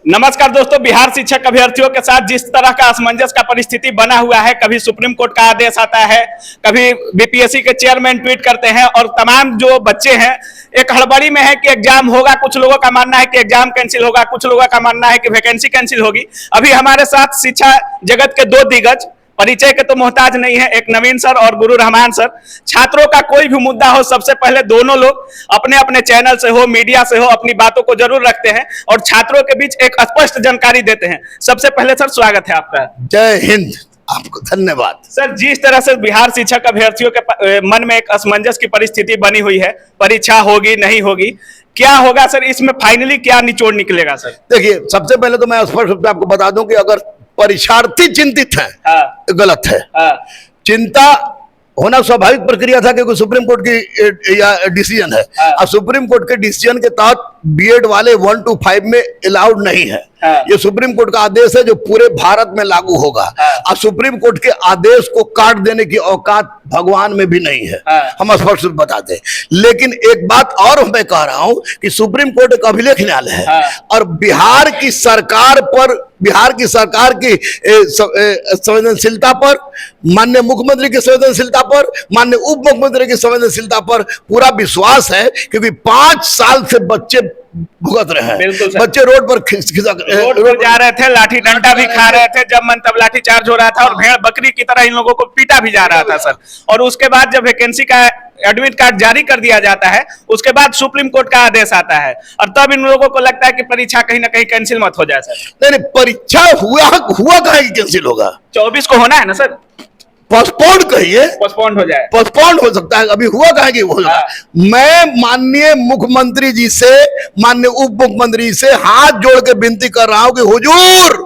नमस्कार दोस्तों, बिहार शिक्षक अभ्यर्थियों के साथ जिस तरह का असमंजस का परिस्थिति बना हुआ है, कभी सुप्रीम कोर्ट का आदेश आता है, कभी बीपीएससी के चेयरमैन ट्वीट करते हैं और तमाम जो बच्चे हैं एक हड़बड़ी में है कि एग्जाम होगा। कुछ लोगों का मानना है कि एग्जाम कैंसिल होगा, कुछ लोगों का मानना है कि वैकेंसी कैंसिल होगी। अभी हमारे साथ शिक्षा जगत के दो दिग्गज, परिचय के तो मोहताज नहीं है, एक नवीन सर और गुरु रहमान सर। छात्रों का कोई भी मुद्दा हो, सबसे पहले दोनों लोग अपने अपने चैनल से हो, मीडिया से हो, अपनी बातों को जरूर रखते हैं और छात्रों के बीच एक स्पष्ट जानकारी देते हैं। सबसे पहले सर स्वागत है आपका। जय हिंद। आपको धन्यवाद। सर, जिस तरह से बिहार शिक्षक अभ्यर्थियों के मन में एक असमंजस की परिस्थिति बनी हुई है, परीक्षा होगी नहीं होगी, क्या होगा सर? इसमें फाइनली क्या निचोड़ निकलेगा सर? देखिए, सबसे पहले तो मैं स्पष्ट रूप से आपको बता दूं कि अगर परीक्षार्थी चिंतित है तो गलत है। चिंता होना स्वाभाविक प्रक्रिया था क्योंकि सुप्रीम कोर्ट की या डिसीजन है। अब सुप्रीम कोर्ट के डिसीजन के तहत बीएड वाले 1 to 5 में अलाउड नहीं है। ये सुप्रीम कोर्ट का आदेश है जो पूरे भारत में लागू होगा। अब सुप्रीम कोर्ट के आदेश को काट देने की औकात भगवान में भी नहीं है, हम स्पष्ट रूप बताते हैं। लेकिन एक बात और मैं कह रहा हूं कि सुप्रीम कोर्ट एक अभिलेख न्यायालय है और बिहार की सरकार की संवेदनशीलता पर, माननीय मुख्यमंत्री की संवेदनशीलता पर, माननीय उप मुख्यमंत्री की संवेदनशीलता पर पूरा विश्वास है क्योंकि 5 साल से बच्चे भुगत रहे हैं। बच्चे रोड पर जा रहे थे, लाठी डंडा भी खा रहे थे, जब मन तब लाठी चार्ज हो रहा था और भेड़ बकरी की तरह इन लोगों को पीटा भी जा रहा था सर। और उसके बाद जब वैकेंसी का एडमिट कार्ड जारी कर दिया जाता है, उसके बाद सुप्रीम कोर्ट का आदेश आता है और तब इन लोगों को लगता है कि परीक्षा कहीं ना कहीं कैंसिल मत हो जाए सर। नहीं, परीक्षा हुआ कहीं कैंसिल होगा? 24 को होना है ना सर। पोस्टपोन कहिए, पोस्टपोन हो जाए, पोस्टपोन हो सकता है। अभी हुआ कहा कि होगा। मैं माननीय मुख्यमंत्री जी से, माननीय उप मुख्यमंत्री से हाथ जोड़ के विनती कर रहा हूं कि हुजूर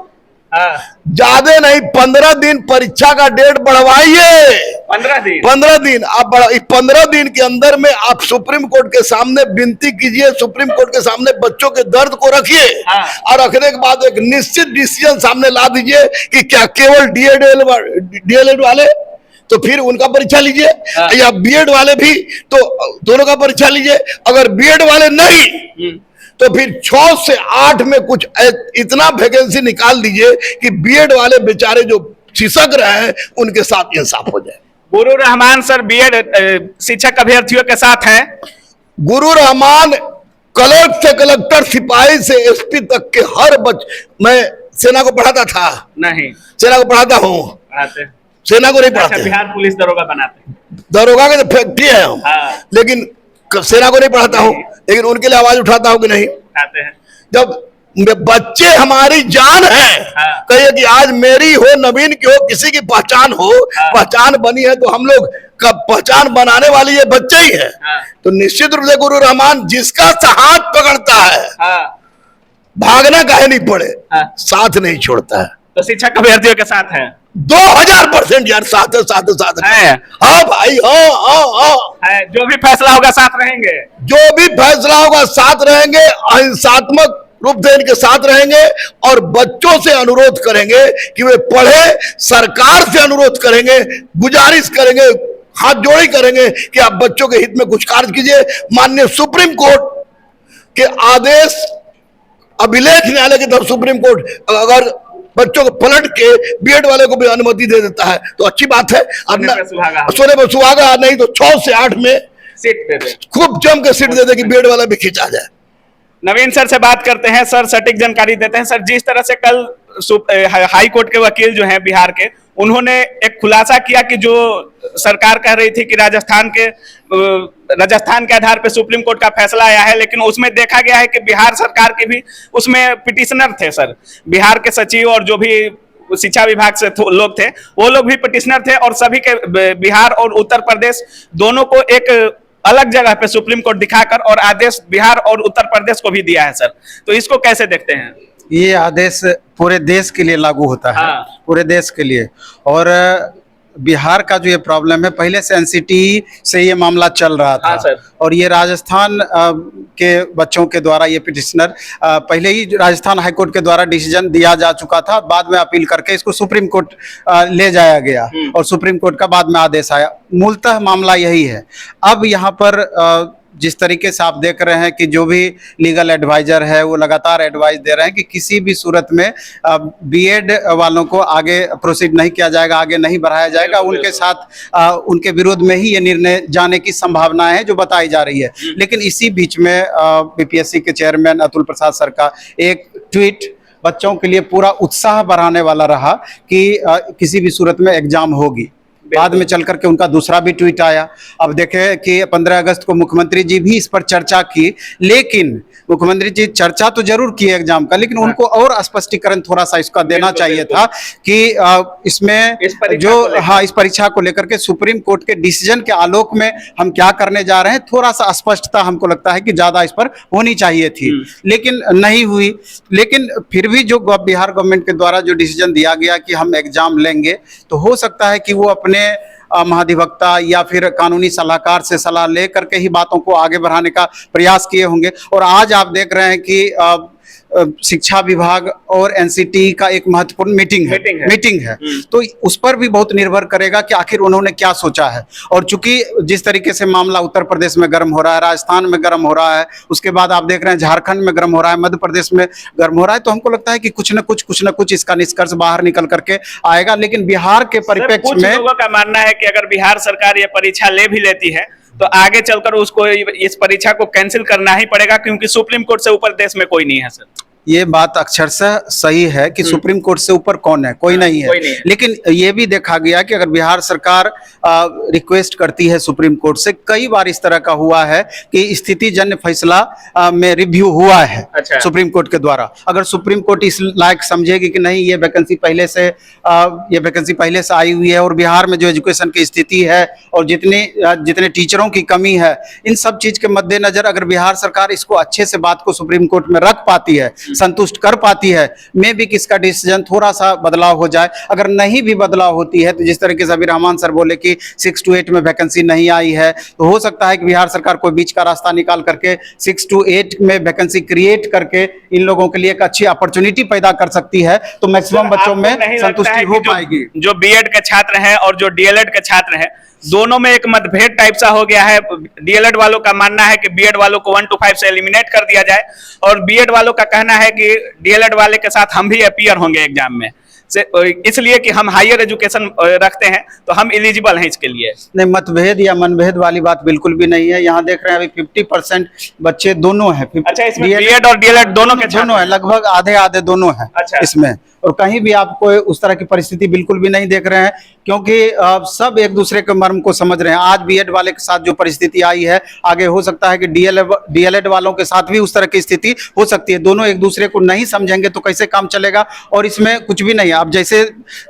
ज्यादा नहीं 15 दिन परीक्षा का डेट बढ़वाइए। 15 दिन आप 15 दिन के अंदर में आप सुप्रीम कोर्ट के सामने विनती कीजिए, सुप्रीम कोर्ट के सामने बच्चों के दर्द को रखिए और रखने के बाद एक निश्चित डिसीजन सामने ला दीजिए कि क्या केवल डीएलएड वाले तो फिर उनका परीक्षा लीजिए या बीएड वाले भी तो दोनों का परीक्षा लीजिए। अगर बीएड वाले नहीं तो फिर 6 से 8 में कुछ इतना वैकेंसी निकाल दीजिए कि बीएड वाले बेचारे जो शिक्षक रहे हैं उनके साथ इंसाफ हो जाए। गुरु रहमान सर बीएड शिक्षक अभ्यर्थियों के साथ हैं। गुरु रहमान क्लर्क से कलेक्टर, सिपाही से एसपी तक के हर मैं सेना को पढ़ाता था। नहीं, सेना को पढ़ाता हूँ, सेना को नहीं पढ़ाते। बिहार पुलिस दरोगा बनाते, दरोगा के तो फैक्ट्री है हम, लेकिन सेना को नहीं पढ़ाता हूँ। लेकिन उनके लिए आवाज उठाता हूँ कि नहीं उठाते हैं। जब बच्चे हमारी जान है, कहिए कि आज मेरी हो, नवीन की हो, किसी की पहचान हो, पहचान बनी है तो हम लोग का पहचान बनाने वाली ये बच्चे ही है। तो निश्चित रूप से गुरु रहमान जिसका हाथ पकड़ता है भागना काहे नहीं पड़े, साथ नहीं छोड़ता है। तो शिक्षक अभ्यर्थियों के साथ है 2000% यार, साथ है। हाँ भाई, हाँ। जो भी फैसला होगा साथ रहेंगे, जो भी फैसला होगा साथ रहेंगे, अहिंसात्मक रूप से इनके साथ रहेंगे और बच्चों से अनुरोध करेंगे कि वे पढ़े, सरकार से अनुरोध करेंगे, गुजारिश करेंगे, हाथ जोड़ी करेंगे कि आप बच्चों के हित में कुछ कार्य कीजिए। माननीय सुप्रीम कोर्ट के आदेश, अभिलेख न्यायालय की तरफ सुप्रीम कोर्ट अगर बच्चों को पलट के बीएड वाले को भी अनुमति दे देता है तो अच्छी बात है। सोने पर सुहागा, नहीं तो 6 से 8 में सीट दे दे, खूब जम के सीट दे दे कि बीएड वाला भी खींचा जाए। नवीन सर से बात करते हैं। सर सटीक जानकारी देते हैं। सर, जिस तरह से कल हाई कोर्ट के वकील जो हैं बिहार के, उन्होंने एक खुलासा किया कि जो सरकार कह रही थी कि राजस्थान के आधार पर सुप्रीम कोर्ट का फैसला आया है, लेकिन उसमें देखा गया है कि बिहार सरकार के भी उसमें पिटिशनर थे सर। बिहार के सचिव और जो भी शिक्षा विभाग से लोग थे, वो लोग भी पिटिशनर थे और सभी के बिहार और उत्तर प्रदेश दोनों को एक अलग जगह पे सुप्रीम कोर्ट दिखाकर और आदेश बिहार और उत्तर प्रदेश को भी दिया है सर। तो इसको कैसे देखते हैं? ये आदेश पूरे देश के लिए लागू होता है। पूरे देश के लिए। और बिहार का जो ये प्रॉब्लम है, पहले से एनसीटी से ये मामला चल रहा था और ये राजस्थान के बच्चों के द्वारा ये पिटिशनर पहले ही राजस्थान हाईकोर्ट के द्वारा डिसीजन दिया जा चुका था। बाद में अपील करके इसको सुप्रीम कोर्ट ले जाया गया और सुप्रीम कोर्ट का बाद में आदेश आया। मूलतः मामला यही है। अब यहाँ पर जिस तरीके से आप देख रहे हैं कि जो भी लीगल एडवाइजर है वो लगातार एडवाइस दे रहे हैं कि किसी भी सूरत में बीएड वालों को आगे प्रोसीड नहीं किया जाएगा, आगे नहीं बढ़ाया जाएगा। उनके साथ उनके विरोध में ही ये निर्णय जाने की संभावना है जो बताई जा रही है। लेकिन इसी बीच में बीपीएससी के चेयरमैन अतुल प्रसाद सर का एक ट्वीट बच्चों के लिए पूरा उत्साह बढ़ाने वाला रहा कि किसी भी सूरत में एग्जाम होगी। बाद में चल करके उनका दूसरा भी ट्वीट आया। अब देखें कि 15 अगस्त को मुख्यमंत्री जी भी इस पर चर्चा की, लेकिन मुख्यमंत्री जी चर्चा तो जरूर की एग्जाम का, लेकिन उनको और स्पष्टीकरण थोड़ा सा इसका देना चाहिए था कि इसमें इस परीक्षा को लेकर के सुप्रीम कोर्ट के डिसीजन के आलोक में हम क्या करने जा रहे हैं, थोड़ा सा स्पष्टता हमको लगता है कि ज्यादा इस पर होनी चाहिए थी, लेकिन नहीं हुई। लेकिन फिर भी जो बिहार गवर्नमेंट के द्वारा जो डिसीजन दिया गया कि हम एग्जाम लेंगे, तो हो सकता है कि वो अपने महाधिवक्ता या फिर कानूनी सलाहकार से सलाह लेकर के ही बातों को आगे बढ़ाने का प्रयास किए होंगे। और आज आप देख रहे हैं कि शिक्षा विभाग और एनसीटी का एक महत्वपूर्ण मीटिंग है। तो उस पर भी बहुत निर्भर करेगा कि आखिर उन्होंने क्या सोचा है। और चूंकि जिस तरीके से मामला उत्तर प्रदेश में गर्म हो रहा है, राजस्थान में गर्म हो रहा है, उसके बाद आप देख रहे हैं झारखंड में गर्म हो रहा है, मध्य प्रदेश में गर्म हो रहा है, तो हमको लगता है कि कुछ न कुछ इसका निष्कर्ष बाहर निकल करके आएगा। लेकिन बिहार के परिप्रेक्ष्य में लोगों का मानना है कि अगर बिहार सरकार ये परीक्षा ले भी लेती है तो आगे चलकर उसको इस परीक्षा को कैंसिल करना ही पड़ेगा, क्योंकि सुप्रीम कोर्ट से ऊपर देश में कोई नहीं है। सर, ये बात अक्षरशः सही है कि सुप्रीम कोर्ट से ऊपर कौन है, कोई नहीं है। लेकिन ये भी देखा गया कि अगर बिहार सरकार रिक्वेस्ट करती है सुप्रीम कोर्ट से, कई बार इस तरह का हुआ है कि स्थिति जन्य फैसला में रिव्यू हुआ है। अच्छा। सुप्रीम कोर्ट के द्वारा। अगर सुप्रीम कोर्ट इस लायक समझेगी कि नहीं, ये वैकेंसी पहले से आई हुई है और बिहार में जो एजुकेशन की स्थिति है और जितने टीचरों की कमी है, इन सब चीज के मद्देनजर अगर बिहार सरकार इसको अच्छे से बात को सुप्रीम कोर्ट में रख पाती है, संतुष्ट कर पाती है, मे भी किसका डिसीजन थोड़ा सा बदलाव हो जाए। अगर नहीं भी बदलाव होती है, तो जिस तरीके से अभी रहमान सर बोले कि 6 to 8 में वैकेंसी नहीं आई है, तो हो सकता है कि बिहार सरकार कोई बीच का रास्ता निकाल करके 6 to 8 में वैकेंसी क्रिएट करके इन लोगों के लिए एक अच्छी अपॉर्चुनिटी पैदा कर सकती है, तो मैक्सिमम बच्चों में संतुष्टि हो पाएगी। जो बीएड के छात्र हैं और जो डीएलएड के छात्र हैं, दोनों में एक मतभेद टाइप सा हो गया है। डीएलएड वालों का मानना है कि बीएड वालों को 1 to 5 से एलिमिनेट कर दिया जाए, और बीएड वालों का कहना है कि डीएलएड वाले के साथ हम भी अपीयर होंगे एग्जाम में, इसलिए कि हम हायर एजुकेशन रखते हैं तो हम एलिजिबल हैं इसके लिए। नहीं, मतभेद या मनभेद वाली बात बिल्कुल भी नहीं है। यहाँ देख रहे हैं अभी 50% बच्चे दोनों हैं। अच्छा, इसमें बीएड और डीएलएड दोनों है, लगभग आधे दोनों हैं। अच्छा। इसमें और कहीं भी आपको उस तरह की परिस्थिति बिल्कुल भी नहीं देख रहे हैं, क्योंकि सब एक दूसरे के मर्म को समझ रहे हैं। आज बीएड वाले के साथ जो परिस्थिति आई है, आगे हो सकता है कि डीएलएड वालों के साथ भी उस तरह की स्थिति हो सकती है। दोनों एक दूसरे को नहीं समझेंगे तो कैसे काम चलेगा। और इसमें कुछ भी नहीं है। अब जैसे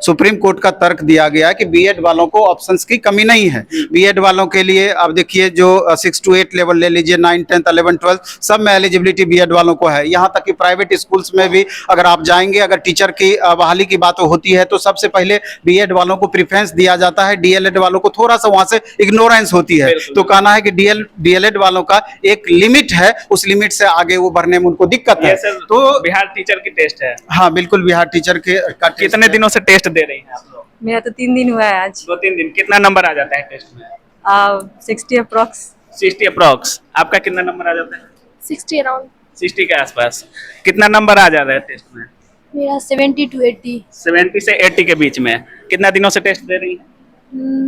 सुप्रीम कोर्ट का तर्क दिया गया कि बीएड वालों को ऑप्शंस की कमी नहीं है, बीएड वालों के लिए अब देखिए जो 6 to 8 लेवल ले लीजिए, 9, 10, 11, 12 सब में एलिजिबिलिटी बीएड वालों को है। यहाँ तक कि प्राइवेट स्कूल्स में भी अगर आप जाएंगे, अगर टीचर की बहाली की बात होती है तो सबसे पहले बीएड वालों को प्रेफरेंस दिया जाता है, डीएलएड वालों को थोड़ा सा वहां से इग्नोरेंस होती है। तो कहना है कि डीएलएड वालों का एक लिमिट है, उस लिमिट से आगे वो बढ़ने में उनको दिक्कत है। तो बिहार टीचर की टेस्ट है। हाँ बिल्कुल, बिहार टीचर के कितने दिनों से टेस्ट दे रही हैं आप लोग? मेरा तो 3 दिन हुआ है आज। 2-3 दिन। कितना नंबर आ जाता है टेस्ट में? 60 अप्रॉक्स। 60 अप्रॉक्स। आपका कितना नंबर आ जाता है? 60 अराउंड। 60 के आसपास। कितना नंबर आ जाता है टेस्ट में? मेरा 70 to 80। 70 से 80 के बीच में। कितना दिनों से टेस्ट दे रही हैं?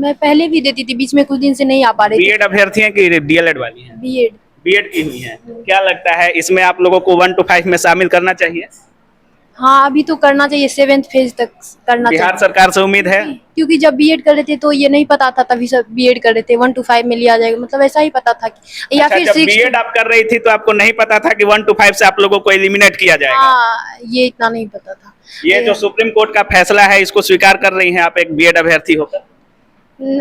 मैं पहले भी देती थी, बीच में कुछ दिन से नहीं आ पा रही थी। बीएड अभ्यर्थी हैं कि डीएलएड वाली हैं? बीएड की हुई हैं। क्या लगता है इसमें आप लोगों को 1 to 5 में शामिल करना चाहिए? हाँ, अभी तो करना चाहिए, 7th फेज तक करना चाहिए। बिहार सरकार से उम्मीद है? क्योंकि जब बीएड कर रहे थे तो ये नहीं पता था, तभी सब बीएड कर रहे थे 1 to 5 में लिया जाएगा, मतलब ऐसा ही पता था कि या फिर जब बीएड आप कर रही थी तो आपको नहीं पता था कि 1 to 5 से आप लोगों को एलिमिनेट किया जाएगा? हाँ, ये इतना नहीं पता था। ये जो सुप्रीम कोर्ट का फैसला है, इसको स्वीकार कर रही हैं आप एक बीएड अभ्यर्थी होकर?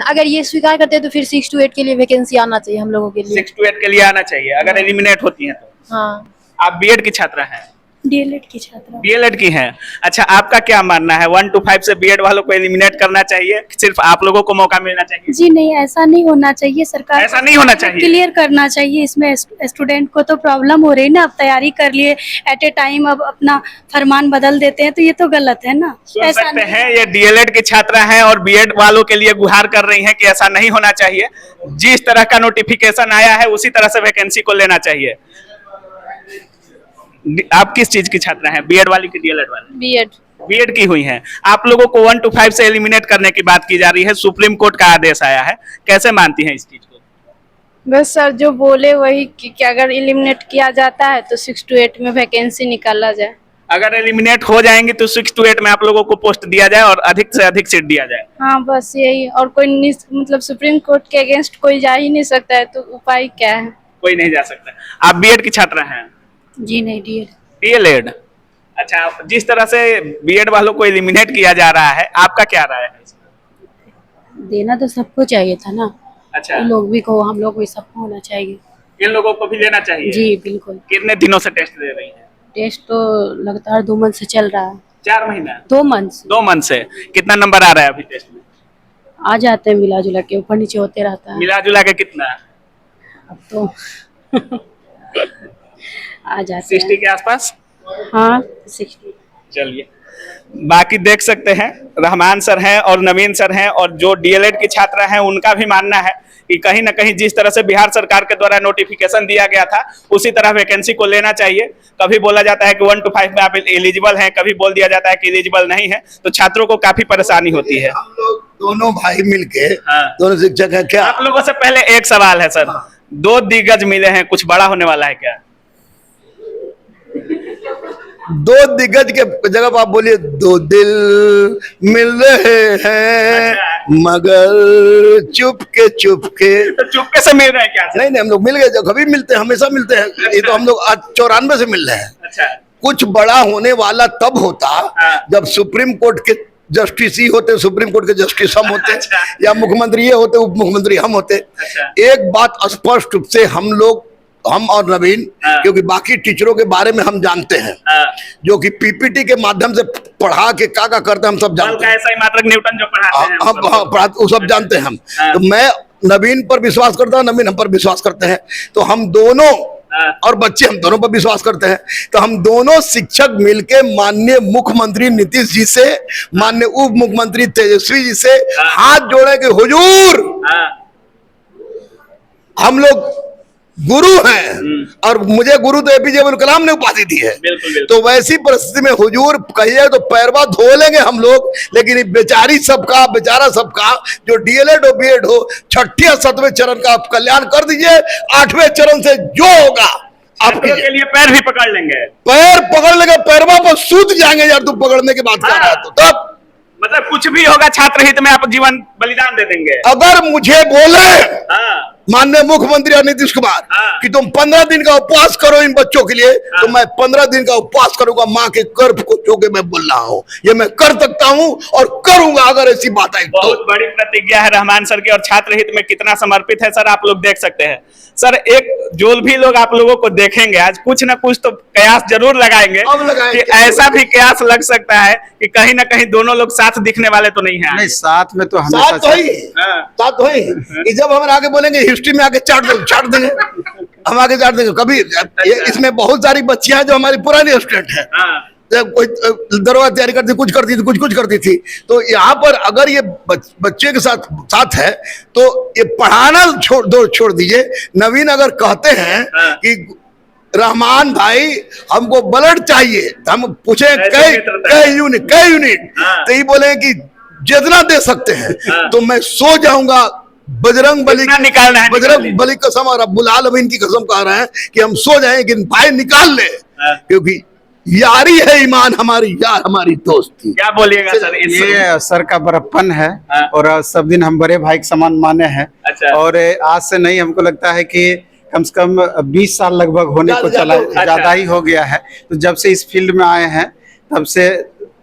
अगर ये स्वीकार करते हैं तो फिर 6 to 8 के लिए वैकेंसी आना चाहिए हम लोगों के लिए। 6 to 8 के लिए आना चाहिए अगर एलिमिनेट होती हैं तो। हाँ। आप बीएड की छात्रा हैं? डीएलएड की छात्रा। डीएलएड की हैं। अच्छा, आपका क्या मानना है, 1 to 5 से बीएड वालों को एलिमिनेट करना चाहिए, सिर्फ आप लोगों को मौका मिलना चाहिए? जी नहीं, ऐसा नहीं होना चाहिए। सरकार ऐसा नहीं होना चाहिए। क्लियर करना चाहिए। इसमें स्टूडेंट को तो प्रॉब्लम हो रही है ना, अब तैयारी कर लिए एट ए टाइम, अब अपना फरमान बदल देते हैं, तो ये तो गलत है ना। सुन ऐसा सकते नहीं हैं, ये डीएलएड की छात्रा हैं और बीएड वालों के लिए गुहार कर रही हैं कि ऐसा नहीं होना चाहिए। जिस तरह का नोटिफिकेशन आया है उसी तरह से वैकेंसी को लेना चाहिए। आप किस चीज की छात्रा हैं, बीएड वाली की डीएलएड वाली? बीएड। बीएड की हुई हैं। आप लोगों को 1 to 5 से एलिमिनेट करने की बात की जा रही है, सुप्रीम कोर्ट का आदेश आया है, कैसे मानती हैं इस चीज को? बस सर जो बोले वही कि अगर एलिमिनेट किया जाता है तो 6 to 8 में वैकेंसी निकाला जाए। अगर एलिमिनेट हो जाएंगे तो 6 to 8 में आप लोगों को पोस्ट दिया जाए और अधिक से अधिक सीट दिया जाए। हाँ बस यही, और कोई मतलब सुप्रीम कोर्ट के अगेंस्ट कोई जा ही नहीं सकता है, तो उपाय क्या है? कोई नहीं जा सकता। आप बीएड की छात्रा हैं? जी नहीं, डीएड। डीएलएड। अच्छा, जिस तरह से बीएड वालों को एलिमिनेट किया जा रहा है, आपका क्या राय है? देना तो सबको चाहिए था ना। अच्छा, इन लोग भी को, हम लोग भी, सबको होना चाहिए। इन लोगों को भी लेना चाहिए। जी बिल्कुल। कितने दिनों से टेस्ट दे रही हैं? टेस्ट तो लगातार 2 मंथ से चल रहा है। 4 महीना? 2 मंथ से। 2 मंथ से। कितना नंबर आ रहा है अभी टेस्ट में? आ जाते हैं मिला जुला के, ऊपर नीचे होते रहता है। मिला जुला के कितना? अब तो आ जाते 60 के आसपास। हाँ 60। चलिए, बाकी देख सकते हैं, रहमान सर हैं और नवीन सर हैं, और जो डीएलएड की छात्रा हैं उनका भी मानना है कि कहीं ना कहीं जिस तरह से बिहार सरकार के द्वारा नोटिफिकेशन दिया गया था उसी तरह वैकेंसी को लेना चाहिए। कभी बोला जाता है कि 1 to 5 में आप एलिजिबल हैं, कभी बोल दिया जाता है कि एलिजिबल नहीं है, तो छात्रों को काफी परेशानी होती है। हम लोग दोनों भाई मिलके, हाँ। दोनों शिक्षक हैं क्या? आप लोगों से पहले एक सवाल है सर, 2 दिग्गज मिले हैं, कुछ बड़ा होने वाला है क्या? 2 दिग्गज के जगह आप बोलिए 2 दिल मिल रहे हैं। अच्छा। मगर चुपके चुपके। तो चुपके से मिल रहे हैं क्या सर? नहीं हम लोग मिल गए, जो कभी मिलते हैं, हमेशा मिलते हैं। ये तो हम लोग आज 94 से मिल रहे हैं। अच्छा। कुछ बड़ा होने वाला तब होता हाँ। जब सुप्रीम कोर्ट के जस्टिस ही होते, सुप्रीम कोर्ट के जस्टिस हम होते। अच्छा। या मुख्यमंत्री ये होते, उप मुख्यमंत्री हम होते। अच्छा। एक बात स्पष्ट रूप से हम और नवीन, हाँ। क्योंकि बाकी टीचरों के बारे में हम जानते हैं, हाँ। जो कि पीपीटी के माध्यम से पढ़ा के क्या करते हैं हम सब जानते हैं। ऐसा ही मात्रक न्यूटन जो पढ़ाते हैं हम वो सब जानते हैं हम। हाँ। तो मैं नवीन पर विश्वास करता हूँ, नवीन हम पर विश्वास करते हैं। तो हम दोनों, हाँ। और बच्चे हम दोनों पर विश्वास करते हैं। तो हम दोनों शिक्षक मिलके माननीय मुख्यमंत्री नीतीश जी से, माननीय उप मुख्यमंत्री तेजस्वी जी से हाँ। हाथ जोड़े कि हुजूर, हाँ। हम लोग गुरु हैं, और मुझे गुरु तो एपीजे अब्दुल कलाम ने उपाधि दी है। बिल्कुल, बिल्कुल। तो वैसी परिस्थिति में हुजूर कहिए तो पैरवा धो लेंगे हम लोग, लेकिन ये बेचारी सबका, बेचारा सबका, जो डीएलएड हो, बीएड हो, 6ठे और 7वें चरण का आप कल्याण कर दीजिए। 8वें चरण से जो होगा आप के लिए पैर भी पकड़ लेंगे। पैर पकड़ लेंगे, पैरवा पर सूत जाएंगे यार, तू पकड़ने की बात कर रहा है तो। तब मतलब कुछ भी होगा छात्र हित में आप जीवन बलिदान दे देंगे। अगर मुझे बोले हाँ। माननीय मुख्यमंत्री और नीतीश कुमार हाँ। कि तुम 15 दिन का उपवास करो इन बच्चों के लिए, हाँ। तो मैं 15 दिन का उपवास करूंगा। माँ के गर्भ को छू के मैं बोल रहा हूँ, ये मैं कर सकता हूँ और करूंगा अगर ऐसी बात आई तो। बहुत बड़ी प्रतिज्ञा है रहमान सर की, और छात्र हित में कितना समर्पित है सर, आप लोग देख सकते हैं। सर, एक जो भी लोग आप लोगों को देखेंगे आज कुछ ना कुछ तो कयास जरूर लगाएंगे अब लगाएंगे। कि ऐसा भी कयास लग सकता है कि कहीं ना कहीं दोनों लोग साथ दिखने वाले तो नहीं है। नहीं, साथ में तो हमेशा साथ तो ही, हाँ। साथ तो ही कि जब हम आगे बोलेंगे हिस्ट्री में आगे छाट देंगे, हम आगे छाट देंगे। कभी इसमें बहुत सारी बच्चियां जो हमारी पुरानी स्टूडेंट है, हाँ। कोई दरवाजा तैयारी करती, कुछ करती थी, कुछ करती थी। तो यहाँ पर अगर ये बच्चे के साथ है तो ये पढ़ाना छोड़ दीजिए। नवीन अगर कहते हैं हाँ। कि रहमान भाई हमको ब्लड चाहिए, तो हम पूछे कई यूनिट, हाँ। तो ये बोले कि जितना दे सकते हैं। हाँ। तो मैं सो जाऊंगा, बजरंग बली कितना निकालना है, बजरंग निकाल बली कसम और अब्दुल आलमीन की कसम कह रहे हैं कि हम सो जाएं, लेकिन भाई निकाल ले। हाँ। क्योंकि यारी है ईमान हमारी, यार हमारी दोस्ती। क्या बोलिएगा सर? ये सर का बड़प्पन है। हाँ। और सब दिन हम बड़े भाई के समान माने हैं। अच्छा। और आज से नहीं, हमको लगता है कि कम से कम 20 साल लगभग होने को चला, अच्छा। ज्यादा ही हो गया है। तो जब से इस फील्ड में आए हैं तब से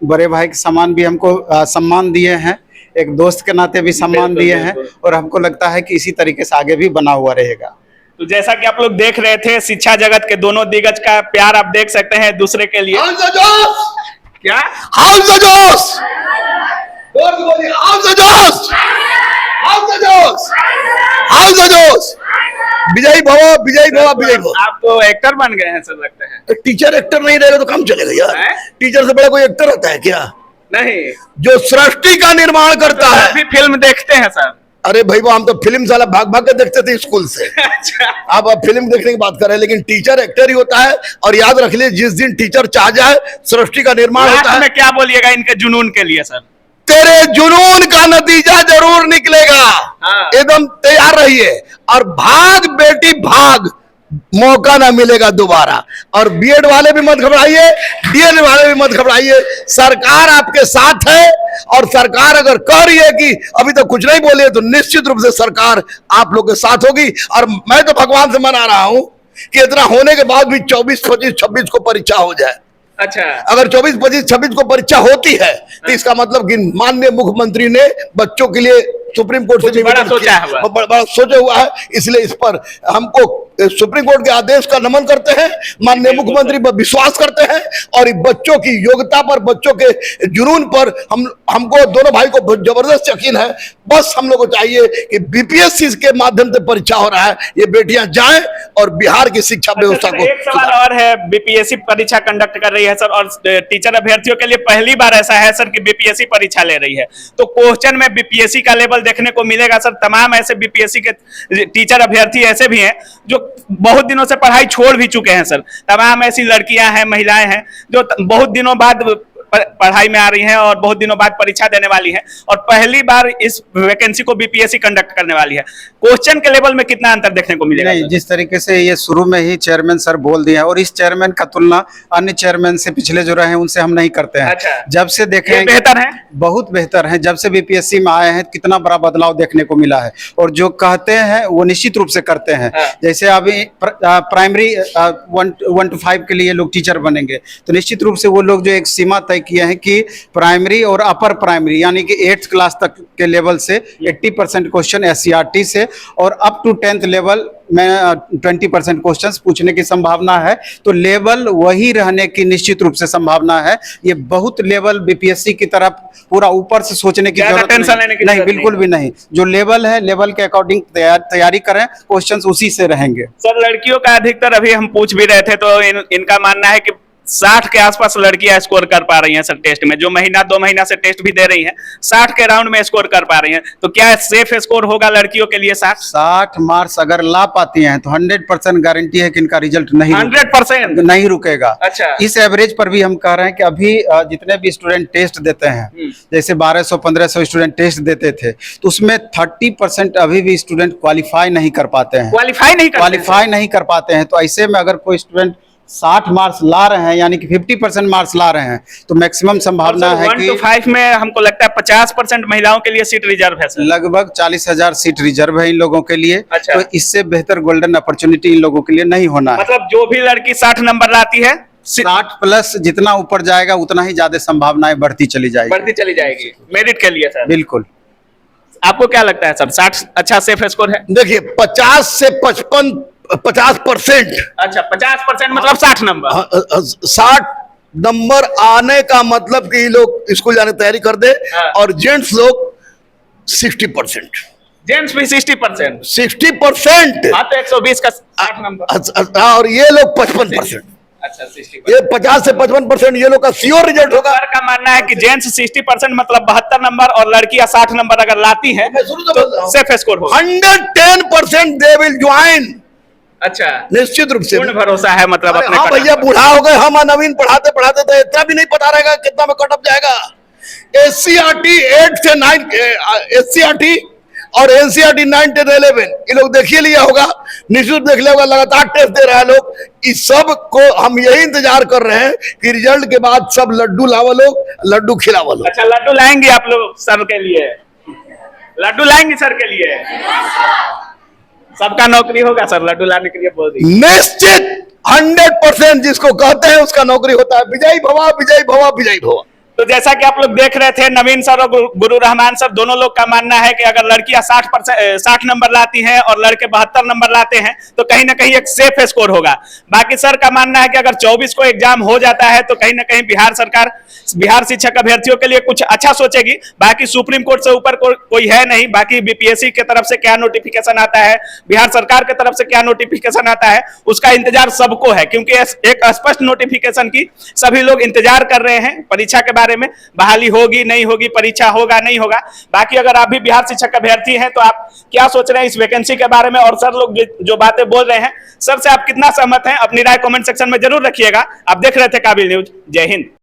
बड़े भाई के समान भी हमको सम्मान दिए हैं, एक दोस्त के नाते भी सम्मान बिल्कुल, दिए हैं, बिल्कुल। और हमको लगता है कि इसी तरीके से आगे भी बना हुआ रहेगा। तो जैसा कि आप लोग देख रहे थे, शिक्षा जगत के दोनों दिग्गज का प्यार आप देख सकते हैं दूसरे के लिए। हाउस द जोश, क्या हाउस द जोश, जोर से बोलिए, हाउस द जोश, हाउस द जोश, हाउस द जोश। विजयी भव, विजयी भव, विजयी भव। आप तो एक्टर बन गए हैं सर, लगता है। टीचर एक्टर नहीं रहेगा तो काम चलेगा यार। टीचर से बड़ा कोई एक्टर होता है क्या? नहीं, जो सृष्टि का निर्माण करता है। अभी फिल्म देखते हैं सर। अरे भाई वो हम तो फिल्म साला भाग भाग के देखते थे स्कूल से। अच्छा, आप अब फिल्म देखने की बात कर रहे हैं, लेकिन टीचर एक्टर ही होता है। और याद रख लिए, जिस दिन टीचर चाह जाए सृष्टि का निर्माण होता लास्ट है। में क्या बोलिएगा इनके जुनून के लिए सर? तेरे जुनून का नतीजा जरूर निकलेगा। हाँ। एकदम तैयार रहिए। और भाग बेटी भाग, मौका ना मिलेगा दोबारा। और बीएड वाले भी मत घबराइए, डीएड वाले भी मत घबराइए। सरकार आपके साथ है। और सरकार अगर कह रही है कि अभी तो कुछ नहीं बोले, तो निश्चित रूप से सरकार आप लोग के साथ होगी। और मैं तो भगवान से मना रहा हूं कि इतना होने के बाद भी 24, 25, 26 को परीक्षा हो जाए। अच्छा, अगर 24, 25, 26 को परीक्षा होती है तो इसका मतलब कि माननीय मुख्यमंत्री ने बच्चों के लिए सुप्रीम कोर्ट से बड़ा सोचा है, बड़ा सोचा हुआ है। इसलिए इस पर हमको सुप्रीम कोर्ट के आदेश का नमन करते हैं, माननीय मुख्यमंत्री पर विश्वास करते हैं। और बच्चों की योग्यता पर, बच्चों के जुनून पर हमको दोनों भाई को जबरदस्त यकीन है। बस हम लोग को चाहिए कि बीपीएससी के माध्यम से परीक्षा हो रहा है, ये बेटियां जाएं और बिहार की शिक्षा व्यवस्था को। एक सवाल और है, बीपीएससी परीक्षा कंडक्ट कर रही है सर, और टीचर अभ्यर्थियों के लिए पहली बार ऐसा है सर कि बीपीएससी परीक्षा ले रही है। तो क्वेश्चन में बीपीएससी का लेवल देखने को मिलेगा सर। तमाम ऐसे बीपीएससी के टीचर अभ्यर्थी ऐसे भी हैं जो बहुत दिनों से पढ़ाई छोड़ भी चुके हैं सर। तमाम ऐसी लड़कियां हैं, महिलाएं हैं जो बहुत दिनों बाद पढ़ाई में आ रही हैं और बहुत दिनों बाद परीक्षा देने वाली हैं, और पहली बार इस वैकेंसी को बीपीएससी कंडक्ट करने वाली है। क्वेश्चन के लेवल में कितना अंतर देखने को मिलेगा? नहीं, जिस तरीके से ये शुरू में ही चेयरमैन सर बोल दिए हैं, और इस चेयरमैन का तुलना अन्य चेयरमैन से पिछले जो रहे हैं उनसे हम नहीं करते हैं। अच्छा। जब से देखें बेहतर है, बहुत बेहतर है। जब से बीपीएससी में आए हैं कितना बड़ा बदलाव देखने को मिला है, और जो कहते हैं वो निश्चित रूप से करते हैं। जैसे अभी प्राइमरी 1 to 5 के लिए लोग टीचर बनेंगे, तो निश्चित रूप से वो लोग जो एक सीमा तय किए हैं कि प्राइमरी और अपर प्राइमरी यानी कि 8th क्लास तक के लेवल से 80% क्वेश्चन एससीईआरटी से, और अप टू 10th लेवल में 20% क्वेश्चंस पूछने की संभावना है। तो लेवल वही रहने की निश्चित रूप से संभावना है। ये बहुत लेवल बीपीएससी की तरफ पूरा ऊपर से सोचने की जरूरत नहीं, बिल्कुल भी नहीं। जो लेवल है, लेवल के अकॉर्डिंग तैयारी करें, क्वेश्चंस उसी से रहेंगे। सर लड़कियों का अधिकतर अभी हम पूछ भी रहे थे, तो इनका मानना है कि 60 के आसपास लड़कियां स्कोर कर पा रही हैं सर टेस्ट में। जो महीना 2 महीना से टेस्ट भी दे रही हैं, 60 के राउंड में स्कोर कर पा रही हैं। तो क्या सेफ स्कोर होगा लड़कियों के लिए? 60 मार्क्स अगर ला पाती हैं तो 100% गारंटी है कि इनका रिजल्ट नहीं 100% नहीं रुकेगा। अच्छा। इस एवरेज पर भी हम कह रहे हैं कि अभी जितने भी स्टूडेंट टेस्ट देते हैं, जैसे 1200-1500 स्टूडेंट टेस्ट देते थे, तो उसमें 30% अभी भी स्टूडेंट क्वालिफाई नहीं कर पाते हैं। क्वालिफाई नहीं कर पाते हैं। तो ऐसे में अगर कोई स्टूडेंट 60 मार्क्स ला रहे हैं, यानी कि 50% मार्क्स ला रहे हैं, तो मैक्सिमम संभावना है कि 1 to 5 में हमको लगता है 50% महिलाओं के लिए सीट रिजर्व है सर। लगभग 40,000 सीट रिजर्व है इन लोगों के लिए। अच्छा। तो इससे बेहतर गोल्डन अपॉर्चुनिटी इन लोगों के लिए नहीं होना है। मतलब जो भी लड़की 60 नंबर लाती है, 60 प्लस जितना ऊपर जाएगा उतना ही ज्यादा संभावनाएं बढ़ती चली जाएगी मेरिट के लिए सर। बिल्कुल। आपको क्या लगता है सर, 60 अच्छा सेफ स्कोर है? देखिए 50 से 50%। अच्छा, 50% मतलब 60 नंबर। 60 नंबर आने का मतलब कि लोग स्कूल जाने की तैयारी कर दे। और जेंट्स लोग 60%, जेंट्स भी 60%। 60%। हाँ, तो 120 का 60 नंबर। और ये लोग 55%। अच्छा, 60। ये 50 से 55% ये लोग का श्योर रिजल्ट होगा। सर का मानना है कि जेंट्स 60% मतलब 72 नंबर, और लड़कियां 60 नंबर अगर लाती हैं तो सेफ स्कोर होगा। 110% दे विल ज्वाइन। अच्छा, निश्चित रूप से पूर्ण भरोसा है मतलब अपने। हाँ भैया, बूढ़ा हो गए हम, नवीन पढ़ाते पढ़ाते तो इतना भी नहीं पता रहेगा कितना में कट ऑफ जाएगा। एससीईआरटी 8 से 9, एससीईआरटी और एनसीईआरटी 9, 10, 11 ये लोग देखिए लिया होगा, निश्चित देख लिया होगा, लगातार टेस्ट दे रहा है लोग। इस सब को हम यही इंतजार कर रहे हैं कि रिजल्ट के बाद सब लड्डू लावा लोग, लड्डू खिलावा लोग। अच्छा, लड्डू लाएंगे आप लोग सर के लिए? लड्डू लाएंगे सर के लिए? सबका नौकरी होगा सर, लड्डू लाने के लिए बोल दी। निश्चित 100% जिसको कहते हैं उसका नौकरी होता है। विजयी भवा, विजयी भवा, विजयी भवा। तो जैसा कि आप लोग देख रहे थे, नवीन सर और गुरु रहमान सर दोनों लोग का मानना है कि अगर लड़कियां 60 नंबर लाती हैं और लड़के 72 नंबर लाते हैं तो कहीं ना कहीं एक सेफ स्कोर होगा। बाकी सर का मानना है कि अगर 24 को एग्जाम हो जाता है तो कहीं ना कहीं बिहार सरकार बिहार शिक्षक अभ्यर्थियों के लिए कुछ अच्छा सोचेगी। बाकी सुप्रीम कोर्ट से ऊपर कोई है नहीं। बाकी बीपीएससी की तरफ से क्या नोटिफिकेशन आता है, बिहार सरकार की तरफ से क्या नोटिफिकेशन आता है, उसका इंतजार सबको है, क्योंकि एक स्पष्ट नोटिफिकेशन की सभी लोग इंतजार कर रहे हैं। परीक्षा के बारे में बहाली होगी नहीं होगी, परीक्षा होगा नहीं होगा। बाकी अगर आप भी बिहार शिक्षक अभ्यर्थी हैं तो आप क्या सोच रहे हैं इस वैकेंसी के बारे में, और सर लोग जो बातें बोल रहे हैं सर से आप कितना सहमत हैं, अपनी राय कमेंट सेक्शन में जरूर रखिएगा। आप देख रहे थे काबिल न्यूज। जय हिंद।